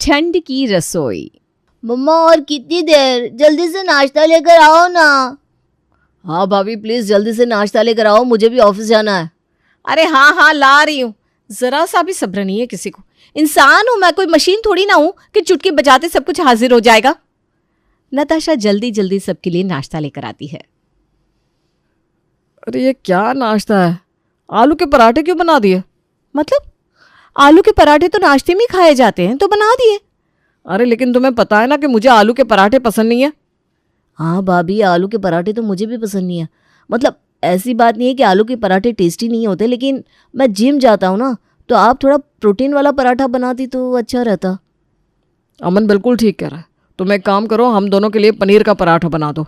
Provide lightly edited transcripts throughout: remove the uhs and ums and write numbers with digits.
ठंड की रसोई। मम्मा और कितनी देर, जल्दी से नाश्ता लेकर आओ ना। हाँ भाभी प्लीज जल्दी से नाश्ता लेकर आओ, मुझे भी ऑफिस जाना है। अरे हाँ हाँ ला रही हूँ, जरा सा भी सब्र नहीं है किसी को। इंसान हूं मैं, कोई मशीन थोड़ी ना हूं कि चुटकी बजाते सब कुछ हाजिर हो जाएगा। नताशा जल्दी जल्दी सबके लिए नाश्ता लेकर आती है। अरे ये क्या नाश्ता है, आलू के पराठे क्यों बना दिए? मतलब आलू के पराठे तो नाश्ते में ही खाए जाते हैं, तो बना दिए। अरे लेकिन तुम्हें पता है ना कि मुझे आलू के पराठे पसंद नहीं है। हाँ भाभी आलू के पराठे तो मुझे भी पसंद नहीं है। मतलब ऐसी बात नहीं है कि आलू के पराठे टेस्टी नहीं होते, लेकिन मैं जिम जाता हूँ ना, तो आप थोड़ा प्रोटीन वाला पराठा बनाती तो अच्छा रहता। अमन बिल्कुल ठीक कह रहा है, तुम एक काम करो, हम दोनों के लिए पनीर का पराठा बना दो।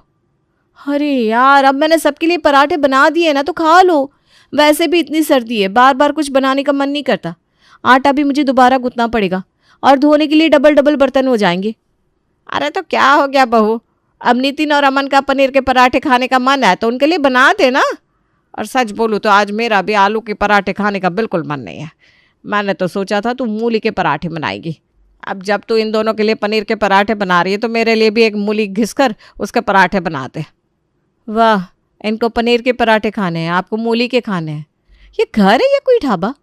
अरे यार अब मैंने सबके लिए पराठे बना दिए ना, तो खा लो। वैसे भी इतनी सर्दी है, बार बार कुछ बनाने का मन नहीं करता। आटा भी मुझे दोबारा गूंथना पड़ेगा और धोने के लिए डबल डबल बर्तन हो जाएंगे। अरे तो क्या हो गया बहू, अब नितिन और अमन का पनीर के पराठे खाने का मन है तो उनके लिए बना देना। और सच बोलूँ तो आज मेरा भी आलू के पराठे खाने का बिल्कुल मन नहीं है। मैंने तो सोचा था तू मूली के पराठे बनाएगी। अब जब तू इन दोनों के लिए पनीर के पराठे बना रही है तो मेरे लिए भी एक मूली घिसकर उसके पराठे बना दे। वाह, इनको पनीर के पराठे खाने हैं, आपको मूली के खाने हैं। ये घर है या कोई ढाबा?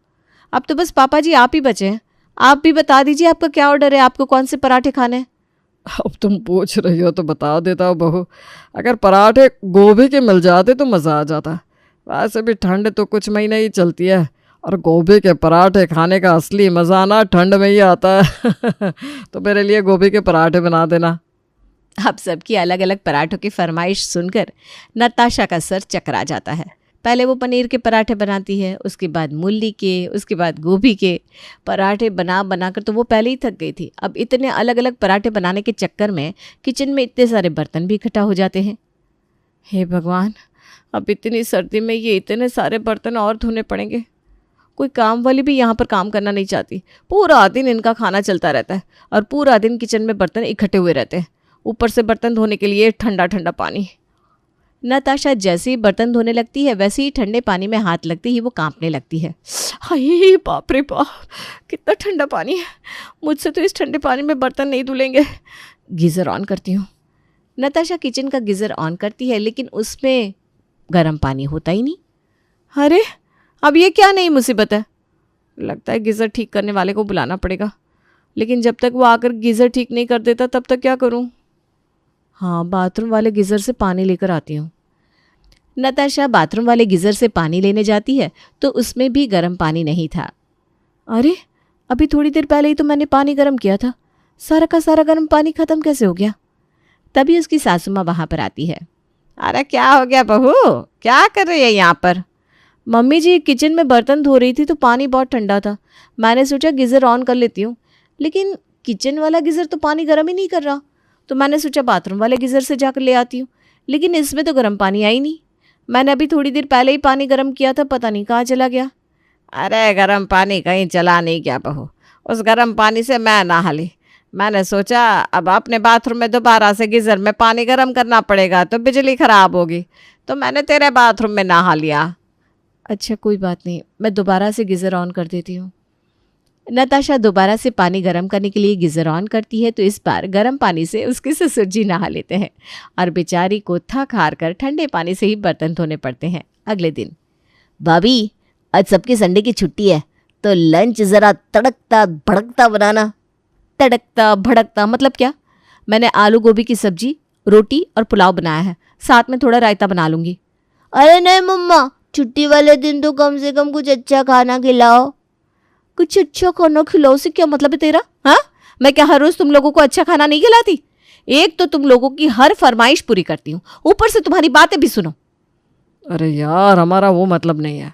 अब तो बस पापा जी आप ही बचे हैं। आप भी बता दीजिए आपका क्या ऑर्डर है, आपको कौन से पराठे खाने हैं? अब तुम पूछ रही हो तो बता देता हूँ बहू, अगर पराठे गोभी के मिल जाते तो मज़ा आ जाता। वैसे भी ठंड तो कुछ महीने ही चलती है और गोभी के पराठे खाने का असली मज़ा ना ठंड में ही आता है। तो मेरे लिए गोभी के पराठे बना देना। अब सबकी अलग अलग पराठों की फरमाइश सुनकर नताशा का सर चकरा जाता है। पहले वो पनीर के पराठे बनाती है, उसके बाद मूली के, उसके बाद गोभी के पराठे बना बनाकर तो वो पहले ही थक गई थी। अब इतने अलग अलग पराठे बनाने के चक्कर में किचन में इतने सारे बर्तन भी इकट्ठा हो जाते हैं। हे भगवान, अब इतनी सर्दी में ये इतने सारे बर्तन और धोने पड़ेंगे। कोई काम वाली भी यहाँ पर काम करना नहीं चाहती। पूरा दिन इनका खाना चलता रहता है और पूरा दिन किचन में बर्तन इकट्ठे हुए रहते हैं, ऊपर से बर्तन धोने के लिए ठंडा ठंडा पानी। नताशा जैसे ही बर्तन धोने लगती है वैसे ही ठंडे पानी में हाथ लगते ही वो कांपने लगती है। हाय बाप रे बाप, कितना ठंडा पानी है, मुझसे तो इस ठंडे पानी में बर्तन नहीं धुलेंगे। गीज़र ऑन करती हूँ। नताशा किचन का गीज़र ऑन करती है लेकिन उसमें गर्म पानी होता ही नहीं। अरे अब ये क्या नई मुसीबत है। लगता है गीज़र ठीक करने वाले को बुलाना पड़ेगा, लेकिन जब तक वो आकर गीज़र ठीक नहीं कर देता तब तक क्या करूँ। हाँ, बाथरूम वाले गीज़र से पानी लेकर आती हूँ। नताशा बाथरूम वाले गीज़र से पानी लेने जाती है तो उसमें भी गर्म पानी नहीं था। अरे अभी थोड़ी देर पहले ही तो मैंने पानी गर्म किया था, सारा का सारा गर्म पानी ख़त्म कैसे हो गया। तभी उसकी सासू माँ वहाँ पर आती है। अरे क्या हो गया बहू, क्या कर रही है यहाँ पर? मम्मी जी किचन में बर्तन धो रही थी तो पानी बहुत ठंडा था, मैंने सोचा गीज़र ऑन कर लेती हूँ, लेकिन किचन वाला गीज़र तो पानी गर्म ही नहीं कर रहा, तो मैंने सोचा बाथरूम वाले गीज़र से जाकर ले आती हूँ, लेकिन इसमें तो गर्म पानी आई नहीं। मैंने अभी थोड़ी देर पहले ही पानी गर्म किया था, पता नहीं कहाँ चला गया। अरे गर्म पानी कहीं चला नहीं गया बहू, उस गर्म पानी से मैं नहा ली। मैंने सोचा अब अपने बाथरूम में दोबारा से गीज़र में पानी गर्म करना पड़ेगा तो बिजली ख़राब होगी, तो मैंने तेरे बाथरूम में नहा लिया। अच्छा कोई बात नहीं, मैं दोबारा से गीज़र ऑन कर देती हूँ। नताशा दोबारा से पानी गर्म करने के लिए गीज़र ऑन करती है तो इस बार गर्म पानी से उसके ससुर जी नहा लेते हैं और बेचारी को थक हार कर ठंडे पानी से ही बर्तन धोने पड़ते हैं। अगले दिन, भाभी आज सबकी संडे की छुट्टी है तो लंच ज़रा तड़कता भड़कता बनाना। तड़कता भड़कता मतलब क्या? मैंने आलू गोभी की सब्जी, रोटी और पुलाव बनाया है, साथ में थोड़ा रायता बना लूँगी। अरे नहीं मम्मा, छुट्टी वाले दिन तो कम से कम कुछ अच्छा खाना खिलाओ। कुछ अच्छा खाना खिलाओ से क्या मतलब है तेरा? हाँ, मैं क्या हर रोज़ तुम लोगों को अच्छा खाना नहीं खिलाती? एक तो तुम लोगों की हर फरमाइश पूरी करती हूँ, ऊपर से तुम्हारी बातें भी सुनो। अरे यार हमारा वो मतलब नहीं है,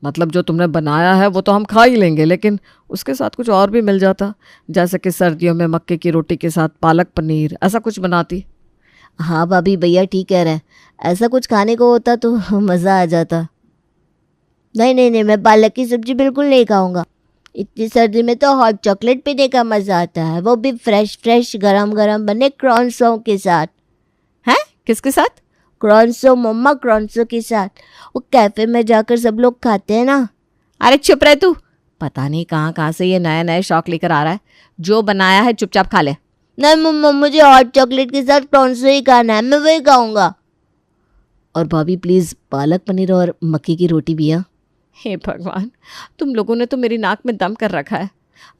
मतलब जो तुमने बनाया है वो तो हम खा ही लेंगे, लेकिन उसके साथ कुछ और भी मिल जाता, जैसे कि सर्दियों में मक्के की रोटी के साथ पालक पनीर, ऐसा कुछ बनाती। हाँ भाभी भैया ठीक कह रहे हैं, ऐसा कुछ खाने को होता तो मज़ा आ जाता। नहीं नहीं नहीं, मैं पालक की सब्जी बिल्कुल नहीं खाऊंगा। इतनी सर्दी में तो हॉट चॉकलेट पीने का मज़ा आता है, वो भी फ्रेश फ्रेश गरम गरम बने क्रॉन्सों के साथ। हैं? किसके साथ? क्रॉन्सो मम्मा, क्रॉन्सो के साथ। वो कैफ़े में जाकर सब लोग खाते हैं ना। अरे चुप रह तू, पता नहीं कहाँ कहाँ से ये नया नया शौक लेकर आ रहा है। जो बनाया है चुपचाप खा ले। नहीं मम्मा, मुझे हॉट चॉकलेट के साथ प्रॉन्स ही खाना है, मैं वही खाऊंगा। और भाभी प्लीज़ पालक पनीर और मक्की की रोटी भी। हाँ हे भगवान, तुम लोगों ने तो मेरी नाक में दम कर रखा है।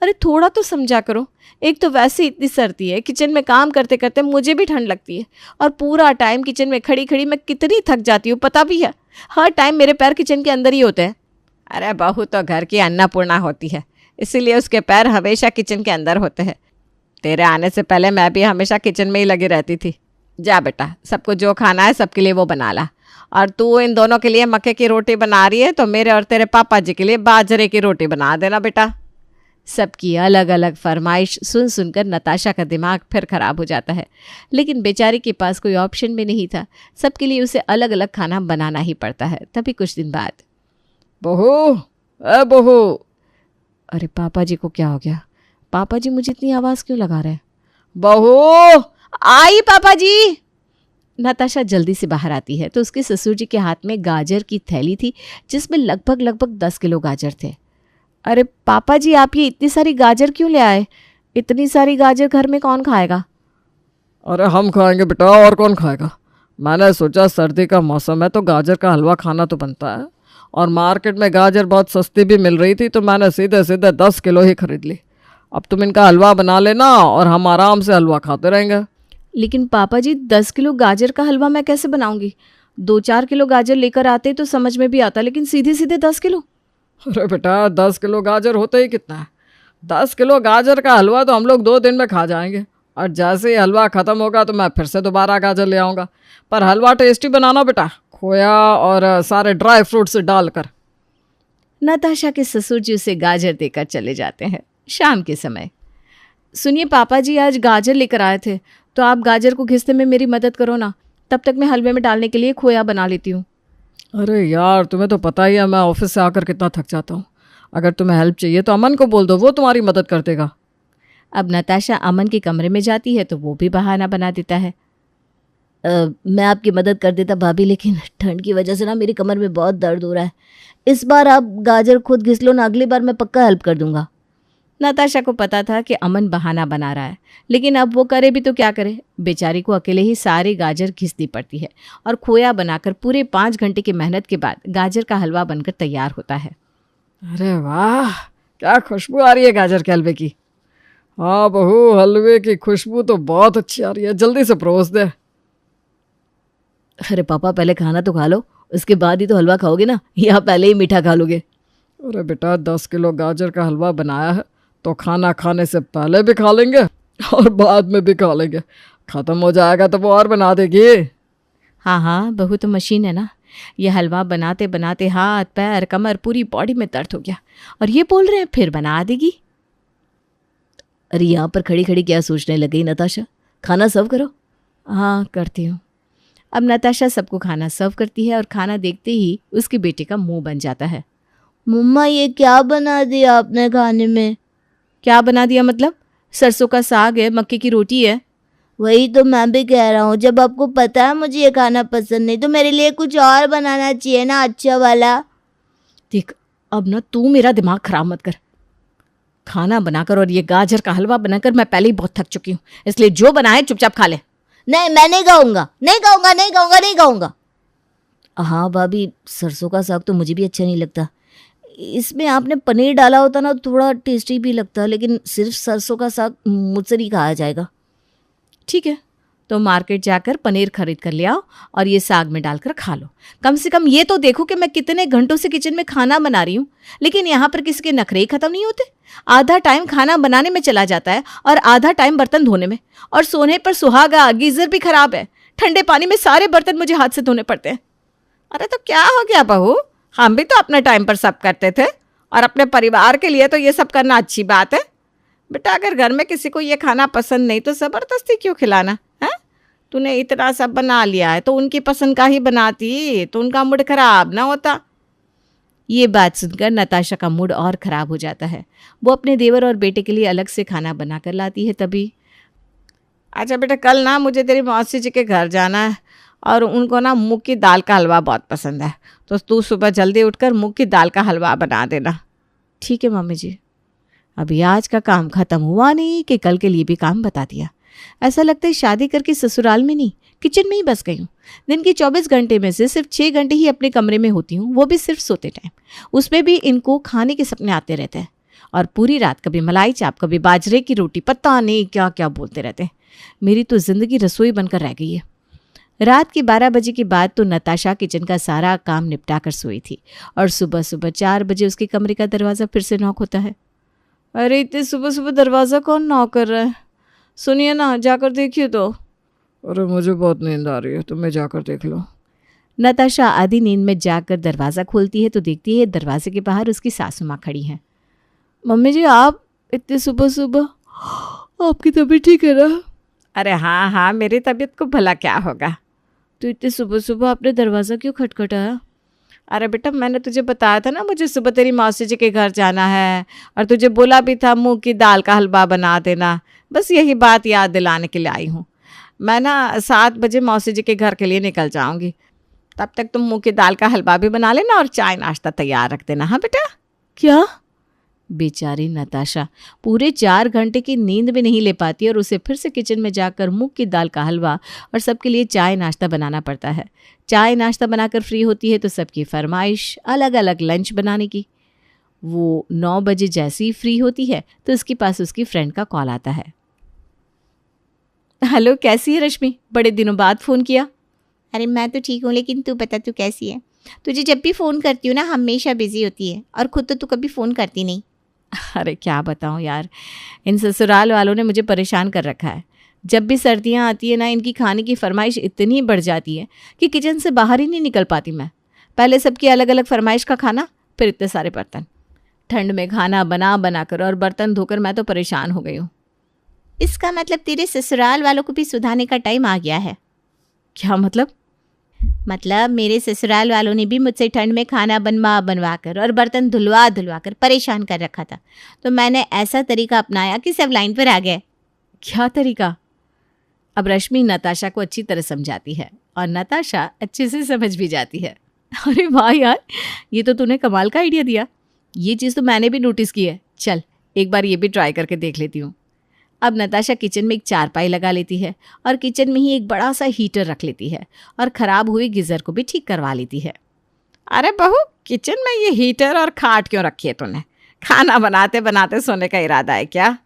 अरे थोड़ा तो समझा करो। एक तो वैसे इतनी सर्दी है, किचन में काम करते करते मुझे भी ठंड लगती है, और पूरा टाइम किचन में खड़ी खड़ी मैं कितनी थक जाती हूँ पता भी है। हर टाइम मेरे पैर किचन के अंदर ही होते हैं। अरे बहू तो घर की अन्नपूर्णा होती है, इसीलिए उसके पैर हमेशा किचन के अंदर होते हैं। तेरे आने से पहले मैं भी हमेशा किचन में ही लगी रहती थी। जा बेटा, सबको जो खाना है सबके लिए वो बना ला। और तू इन दोनों के लिए मक्के की रोटी बना रही है तो मेरे और तेरे पापा जी के लिए बाजरे की रोटी बना देना बेटा। सबकी अलग अलग फरमाइश सुन सुनकर नताशा का दिमाग फिर खराब हो जाता है, लेकिन बेचारी के पास कोई ऑप्शन भी नहीं था। सबके लिए उसे अलग अलग खाना बनाना ही पड़ता है। तभी कुछ दिन बाद, बहू, ए बहू। अरे पापा जी को क्या हो गया? पापा जी मुझे इतनी आवाज़ क्यों लगा रहे हैं? बहू, आई पापा जी। नताशा जल्दी से बाहर आती है तो उसके ससुर जी के हाथ में गाजर की थैली थी, जिसमें लगभग लगभग 10 किलो गाजर थे। अरे पापा जी, आप ये इतनी सारी गाजर क्यों ले आए? इतनी सारी गाजर घर में कौन खाएगा? अरे हम खाएंगे बेटा, और कौन खाएगा। मैंने सोचा सर्दी का मौसम है तो गाजर का हलवा खाना तो बनता है, और मार्केट में गाजर बहुत सस्ती भी मिल रही थी तो मैंने सीधे सीधे 10 किलो ही खरीद ली। अब तुम इनका हलवा बना लेना और हम आराम से हलवा खाते रहेंगे। लेकिन पापा जी, 10 किलो गाजर का हलवा मैं कैसे बनाऊंगी? 2-4 किलो गाजर लेकर आते तो समझ में भी आता, लेकिन सीधे सीधे 10 किलो। अरे बेटा, 10 किलो गाजर होते ही कितना है? 10 किलो गाजर का हलवा तो हम लोग 2 दिन में खा जाएंगे, और जैसे ही हलवा ख़त्म होगा तो मैं फिर से दोबारा गाजर ले आऊँगा। पर हलवा टेस्टी बनाना बेटा, खोया और सारे ड्राई फ्रूट्स डालकर। नताशा के ससुर जी उसे गाजर देकर चले जाते हैं। शाम के समय, सुनिए पापा जी, आज गाजर लेकर आए थे तो आप गाजर को घिसने में मेरी मदद करो ना, तब तक मैं हलवे में डालने के लिए खोया बना लेती हूँ। अरे यार, तुम्हें तो पता ही है मैं ऑफिस से आकर कितना थक जाता हूँ। अगर तुम्हें हेल्प चाहिए तो अमन को बोल दो, वो तुम्हारी मदद कर देगा। अब नताशा अमन के कमरे में जाती है तो वो भी बहाना बना देता है। मैं आपकी मदद कर देता भाभी, लेकिन ठंड की वजह से ना मेरी कमर में बहुत दर्द हो रहा है। इस बार आप गाजर खुद घिस लो ना, अगली बार मैं पक्का हेल्प कर दूंगा। नताशा को पता था कि अमन बहाना बना रहा है, लेकिन अब वो करे भी तो क्या करे। बेचारी को अकेले ही सारी गाजर घिसनी पड़ती है, और खोया बनाकर पूरे 5 घंटे की मेहनत के बाद गाजर का हलवा बनकर तैयार होता है। अरे वाह, क्या खुशबू आ रही है गाजर के हलवे की। हाँ बहू, हलवे की खुशबू तो बहुत अच्छी आ रही है, जल्दी से परोस दे। अरे पापा, पहले खाना तो खा लो, उसके बाद ही तो हलवा खाओगे ना, या पहले ही मीठा खा लोगे? अरे बेटा, 10 किलो गाजर का हलवा बनाया है तो खाना खाने से पहले भी खा लेंगे और बाद में भी खा लेंगे। ख़त्म हो जाएगा तो वो और बना देगी। हाँ हाँ, बहू तो मशीन है ना। ये हलवा बनाते बनाते हाथ पैर कमर पूरी बॉडी में दर्द हो गया, और ये बोल रहे हैं फिर बना देगी। अरे यहाँ पर खड़ी खड़ी क्या सोचने लगी नताशा, खाना सर्व करो। हाँ करती हूँ। अब नताशा सबको खाना सर्व करती है, और खाना देखते ही उसके बेटे का मुंह बन जाता है। मम्मा, ये क्या बना दिया आपने खाने में? क्या बना दिया मतलब? सरसों का साग है, मक्के की रोटी है। वही तो मैं भी कह रहा हूँ, जब आपको पता है मुझे ये खाना पसंद नहीं तो मेरे लिए कुछ और बनाना चाहिए ना, अच्छा वाला। देख, अब ना तू मेरा दिमाग खराब मत कर। खाना बनाकर और ये गाजर का हलवा बनाकर मैं पहले ही बहुत थक चुकी हूँ, इसलिए जो बनाए चुपचाप खा ले। नहीं, मैं नहीं खाऊंगा, नहीं खाऊंगा, नहीं खाऊंगा, नहीं खाऊंगा। हाँ भाभी, सरसों का साग तो मुझे भी अच्छा नहीं लगता। इसमें आपने पनीर डाला होता ना थोड़ा टेस्टी भी लगता, लेकिन सिर्फ सरसों का साग मुझसे नहीं खाया जाएगा। ठीक है, तो मार्केट जाकर पनीर खरीद कर ले आओ और ये साग में डालकर खा लो। कम से कम ये तो देखो कि मैं कितने घंटों से किचन में खाना बना रही हूँ, लेकिन यहाँ पर किसी के नखरे ही खत्म नहीं होते। आधा टाइम खाना बनाने में चला जाता है और आधा टाइम बर्तन धोने में, और सोने पर सुहागा, गीजर भी खराब है, ठंडे पानी में सारे बर्तन मुझे हाथ से धोने पड़ते हैं। अरे तो क्या हो गया बहू, हम भी तो अपने टाइम पर सब करते थे, और अपने परिवार के लिए तो ये सब करना अच्छी बात है। बेटा, अगर घर में किसी को ये खाना पसंद नहीं तो ज़बरदस्ती क्यों खिलाना है? तूने इतना सब बना लिया है तो उनकी पसंद का ही बनाती तो उनका मूड खराब ना होता। ये बात सुनकर नताशा का मूड और ख़राब हो जाता है। वो अपने देवर और बेटे के लिए अलग से खाना बना कर लाती है। तभी, अच्छा बेटा, कल ना मुझे तेरी मौसी जी के घर जाना है, और उनको ना मूंग की दाल का हलवा बहुत पसंद है, तो तू सुबह जल्दी उठकर मूंग की दाल का हलवा बना देना। ठीक है मम्मी जी। अभी आज का काम खत्म हुआ नहीं कि कल के लिए भी काम बता दिया। ऐसा लगता है शादी करके ससुराल में नहीं, किचन में ही बस गई हूँ। दिन के 24 घंटे में से सिर्फ 6 घंटे ही अपने कमरे में होती हूँ, वो भी सिर्फ सोते टाइम। उसमें भी इनको खाने के सपने आते रहते हैं और पूरी रात कभी मलाई चाप, कभी बाजरे की रोटी, पता नहीं क्या क्या बोलते रहते हैं। मेरी तो ज़िंदगी रसोई बनकर रह गई है। रात के 12 बजे के बाद तो नताशा किचन का सारा काम निपटा कर सोई थी और सुबह सुबह 4 बजे उसके कमरे का दरवाज़ा फिर से नॉक होता है। अरे इतने सुबह सुबह दरवाज़ा कौन नॉक कर रहा है? सुनिए ना, जाकर देखिए तो। अरे मुझे बहुत नींद आ रही है, तुम्हें जाकर देख लो। नताशा आधी नींद में जाकर दरवाज़ा खोलती है तो देखती है दरवाजे के बाहर उसकी सासू माँ खड़ी हैं। मम्मी जी, आप इतने सुबह सुबह, आपकी तबीयत ठीक है ना? अरे हाँ हाँ, मेरी तबीयत को भला क्या होगा। तो इतने सुबह सुबह आपने दरवाज़ा क्यों खटखटाया? अरे बेटा, मैंने तुझे बताया था ना मुझे सुबह तेरी मौसी जी के घर जाना है, और तुझे बोला भी था मूंग की दाल का हलवा बना देना। बस यही बात याद दिलाने के लिए आई हूँ। मैं ना 7 बजे मौसी जी के घर के लिए निकल जाऊँगी। तब तक तुम मूंग की दाल का हलवा भी बना लेना और चाय नाश्ता तैयार रख देना। हाँ बेटा। क्या? बेचारी नताशा पूरे 4 घंटे की नींद भी नहीं ले पाती और उसे फिर से किचन में जाकर मूंग की दाल का हलवा और सबके लिए चाय नाश्ता बनाना पड़ता है। चाय नाश्ता बनाकर फ्री होती है तो सबकी फरमाइश अलग अलग लंच बनाने की। वो 9 बजे जैसे ही फ्री होती है तो उसके पास उसकी फ्रेंड का कॉल आता है। हेलो, कैसी है रश्मि? बड़े दिनों बाद फ़ोन किया। अरे मैं तो ठीक हूँ, लेकिन तू बता तू कैसी है? तुझे जब भी फ़ोन करती हूँ ना हमेशा बिजी होती है, और खुद तो तू कभी फ़ोन करती नहीं। अरे क्या बताऊँ यार, इन ससुराल वालों ने मुझे परेशान कर रखा है। जब भी सर्दियाँ आती है ना, इनकी खाने की फरमाइश इतनी बढ़ जाती है कि किचन से बाहर ही नहीं निकल पाती मैं। पहले सबकी अलग अलग फरमाइश का खाना, फिर इतने सारे बर्तन। ठंड में खाना बना बना कर और बर्तन धोकर मैं तो परेशान हो गई हूँ। इसका मतलब तेरे ससुराल वालों को भी सुधारने का टाइम आ गया है। क्या मतलब? मतलब मेरे ससुराल वालों ने भी मुझसे ठंड में खाना बनवा कर और बर्तन धुलवा कर परेशान कर रखा था, तो मैंने ऐसा तरीका अपनाया कि सब लाइन पर आ गए। क्या तरीका? अब रश्मि नताशा को अच्छी तरह समझाती है और नताशा अच्छे से समझ भी जाती है। अरे वाह यार, ये तो तूने कमाल का आइडिया दिया। ये चीज़ तो मैंने भी नोटिस की है। चल एक बार ये भी ट्राई करके देख लेती हूँ। अब नताशा किचन में एक चारपाई लगा लेती है और किचन में ही एक बड़ा सा हीटर रख लेती है और ख़राब हुई गीज़र को भी ठीक करवा लेती है। अरे बहू, किचन में ये हीटर और खाट क्यों रखी है तूने? खाना बनाते बनाते सोने का इरादा है क्या?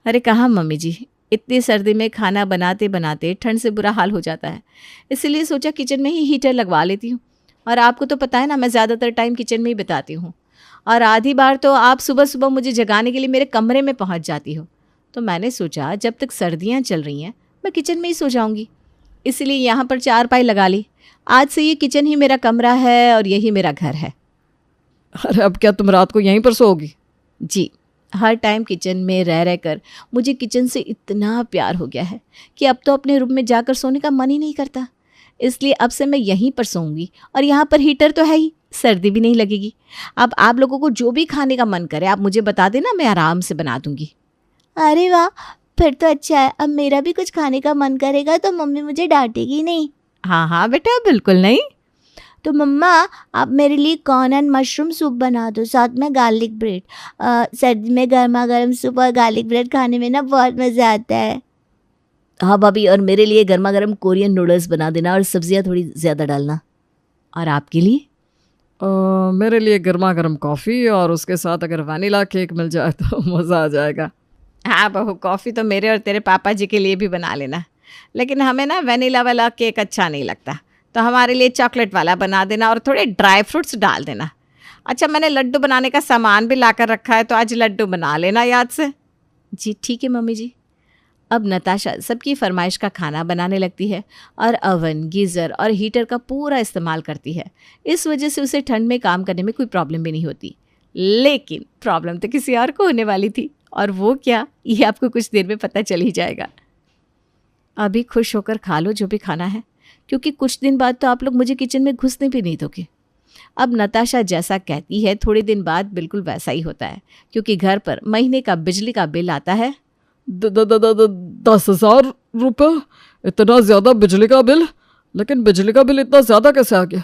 अरे कहाँ मम्मी जी, इतनी सर्दी में खाना बनाते बनाते ठंड से बुरा हाल हो जाता है, इसलिए सोचा किचन में ही हीटर लगवा लेती हूँ। और आपको तो पता है ना, मैं ज़्यादातर टाइम किचन में ही बिताती हूँ और आधी बार तो आप सुबह सुबह मुझे जगाने के लिए मेरे कमरे में पहुँच जाती हो। तो मैंने सोचा जब तक सर्दियाँ चल रही हैं मैं किचन में ही सो जाऊँगी, इसलिए यहाँ पर चारपाई लगा ली। आज से ये किचन ही मेरा कमरा है और यही मेरा घर है। अरे अब क्या तुम रात को यहीं पर सोओगी? जी, हर टाइम किचन में रह कर मुझे किचन से इतना प्यार हो गया है कि अब तो अपने रूम में जाकर सोने का मन ही नहीं करता। इसलिए अब से मैं यहीं पर सोऊंगी और यहाँ पर हीटर तो है ही, सर्दी भी नहीं लगेगी। अब आप लोगों को जो भी खाने का मन करे आप मुझे बता देना, मैं आराम से बना दूंगी। अरे वाह, फिर तो अच्छा है। अब मेरा भी कुछ खाने का मन करेगा तो मम्मी मुझे डांटेगी नहीं। हाँ हाँ बेटा, बिल्कुल नहीं। तो मम्मा आप मेरे लिए कॉर्न एंड मशरूम सूप बना दो, साथ में गार्लिक ब्रेड। सर्दी में गर्मा गर्म सूप और गार्लिक ब्रेड खाने में ना बहुत मज़ा आता है। हाँ भाभी, और मेरे लिए गर्मा गर्म कोरियन नूडल्स बना देना और सब्जियाँ थोड़ी ज़्यादा डालना। और आपके लिए? मेरे लिए गर्मा गर्म कॉफ़ी और उसके साथ अगर वनीला केक मिल जाए तो मज़ा आ जाएगा। हाँ बहू, कॉफ़ी तो मेरे और तेरे पापा जी के लिए भी बना लेना, लेकिन हमें ना वनीला वाला केक अच्छा नहीं लगता, तो हमारे लिए चॉकलेट वाला बना देना और थोड़े ड्राई फ्रूट्स डाल देना। अच्छा, मैंने लड्डू बनाने का सामान भी लाकर रखा है, तो आज लड्डू बना लेना याद से। जी ठीक है मम्मी जी। अब नताशा सबकी फरमाइश का खाना बनाने लगती है और अवन, गीज़र और हीटर का पूरा इस्तेमाल करती है। इस वजह से उसे ठंड में काम करने में कोई प्रॉब्लम भी नहीं होती। लेकिन प्रॉब्लम तो किसी और को होने वाली थी, और वो क्या, ये आपको कुछ देर में पता चल ही जाएगा। अभी खुश होकर खा लो जो भी खाना है, क्योंकि कुछ दिन बाद तो आप लोग मुझे किचन में घुसने भी नहीं दोगे। अब नताशा जैसा कहती है थोड़े दिन बाद बिल्कुल वैसा ही होता है, क्योंकि घर पर महीने का बिजली का बिल आता है 10,000 रुपये। इतना ज़्यादा बिजली का बिल? लेकिन बिजली का बिल इतना ज़्यादा कैसे आ गया?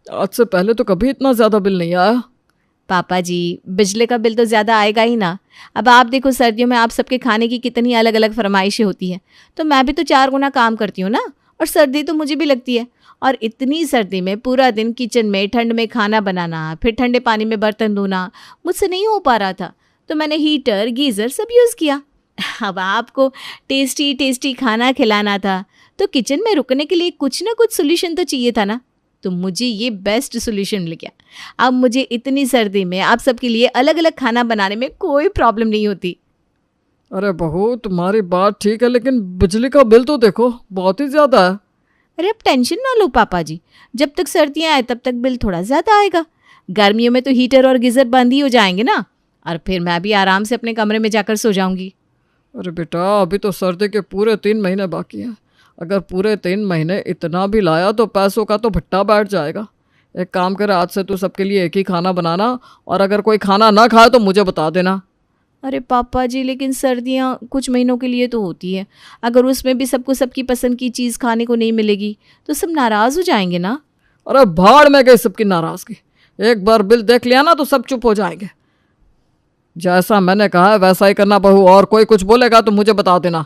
आज से पहले तो कभी इतना ज़्यादा बिल नहीं आया। पापा जी, बिजली का बिल तो ज़्यादा आएगा ही ना। अब आप देखो, सर्दियों में आप सबके खाने की कितनी अलग अलग फरमाइशें होती हैं, तो मैं भी तो 4 गुना काम करती हूँ ना, और सर्दी तो मुझे भी लगती है। और इतनी सर्दी में पूरा दिन किचन में ठंड में खाना बनाना, फिर ठंडे पानी में बर्तन धोना मुझसे नहीं हो पा रहा था, तो मैंने हीटर गीज़र सब यूज़ किया। अब आपको टेस्टी टेस्टी खाना खिलाना था, तो किचन में रुकने के लिए कुछ ना कुछ सोल्यूशन तो चाहिए था ना। तो मुझे ये बेस्ट सोल्यूशन मिल गया। अब मुझे इतनी सर्दी में आप सबके लिए अलग अलग खाना बनाने में कोई प्रॉब्लम नहीं होती। अरे बहू, तुम्हारी बात ठीक है, लेकिन बिजली का बिल तो देखो, बहुत ही ज़्यादा है। अरे अब टेंशन ना लो पापा जी, जब तक सर्दियाँ आए तब तक बिल थोड़ा ज़्यादा आएगा। गर्मियों में तो हीटर और गीज़र बंद ही हो जाएंगे ना, और फिर मैं भी आराम से अपने कमरे में जाकर सो जाऊंगी। अरे बेटा, अभी तो सर्दी के पूरे 3 महीने बाकी हैं। अगर पूरे 3 महीने इतना भी लाया तो पैसों का तो भट्टा बैठ जाएगा। एक काम कर, आज से तू सबके लिए एक ही खाना बनाना, और अगर कोई खाना ना खाए तो मुझे बता देना। अरे पापा जी, लेकिन सर्दियाँ कुछ महीनों के लिए तो होती है, अगर उसमें भी सबको सबकी पसंद की चीज़ खाने को नहीं मिलेगी तो सब नाराज़ हो जाएंगे ना। अरे भाड़ में गई सबकी नाराज़गी। एक बार बिल देख लिया ना तो सब चुप हो जाएंगे। जैसा मैंने कहा है वैसा ही करना बहू, और कोई कुछ बोलेगा तो मुझे बता देना।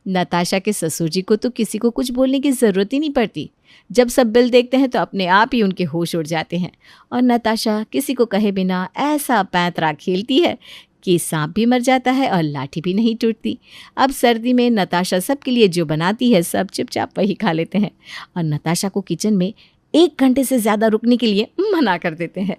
नताशा के ससुर जी को तो किसी को कुछ बोलने की ज़रूरत ही नहीं पड़ती। जब सब बिल देखते हैं तो अपने आप ही उनके होश उड़ जाते हैं, और नताशा किसी को कहे बिना ऐसा पैंतरा खेलती है कि सांप भी मर जाता है और लाठी भी नहीं टूटती। अब सर्दी में नताशा सबके लिए जो बनाती है सब चुपचाप वही खा लेते हैं, और नताशा को किचन में 1 घंटे से ज़्यादा रुकने के लिए मना कर देते हैं।